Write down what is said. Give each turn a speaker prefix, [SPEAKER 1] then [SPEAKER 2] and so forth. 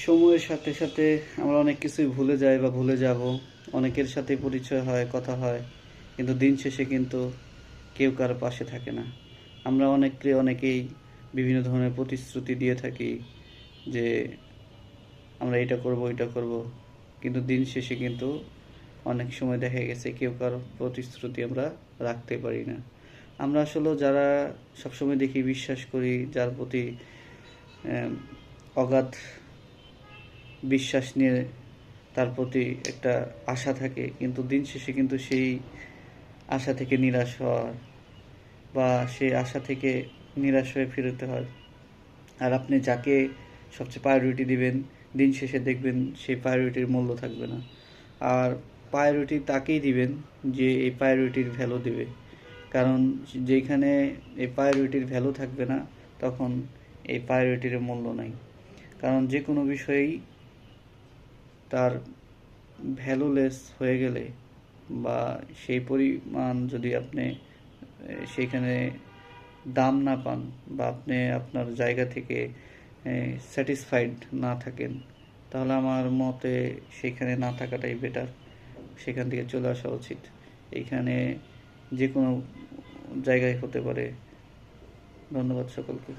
[SPEAKER 1] সময়ের সাথে সাথে আমরা অনেক কিছুই ভুলে যাই বা ভুলে যাব। অনেকের সাথে পরিচয় হয়, কথা হয়, কিন্তু দিন শেষে কিন্তু কেউ কারো পাশে থাকে না। আমরা অনেকেই বিভিন্ন ধরনের প্রতিশ্রুতি দিয়ে থাকি যে আমরা এটা করব ওইটা করব, কিন্তু দিন শেষে কিন্তু অনেক সময় দেখা গেছে কেউ কারো প্রতিশ্রুতি আমরা রাখতে পারি না। আমরা আসলে যারা সবসময় দেখি বিশ্বাস করি, যার প্রতি অগাধ বিশ্বাস নিয়ে তার প্রতি একটা আশা থাকে, কিন্তু দিন শেষে কিন্তু সেই আশা থেকে নিরাশ হওয়ার বা সেই আশা থেকে নিরাশ হয়ে ফিরতে হয়। আর আপনি যাকে সবচেয়ে প্রায়োরিটি দিবেন, দিন শেষে দেখবেন সেই প্রায়োরিটির মূল্য থাকবে না। আর প্রায়োরিটি তাকেই দিবেন যে এই প্রায়োরিটির ভ্যালু দেবে। কারণ যেখানে এই প্রায়োরিটির ভ্যালু থাকবে না, তখন এই প্রায়োরিটির মূল্য নাই। কারণ যে কোনো বিষয়েই তার ভ্যালুলেস হয়ে গেলে বা সেই পরিমাণ যদি আপনি সেইখানে দাম না পান বা আপনি আপনার জায়গা থেকে স্যাটিসফাইড না থাকেন, তাহলে আমার মতে সেখানে না থাকাটাই বেটার। সেখান থেকে চলে আসা উচিত। এইখানে যে কোনো জায়গায় হতে পারে। ধন্যবাদ সকলকে।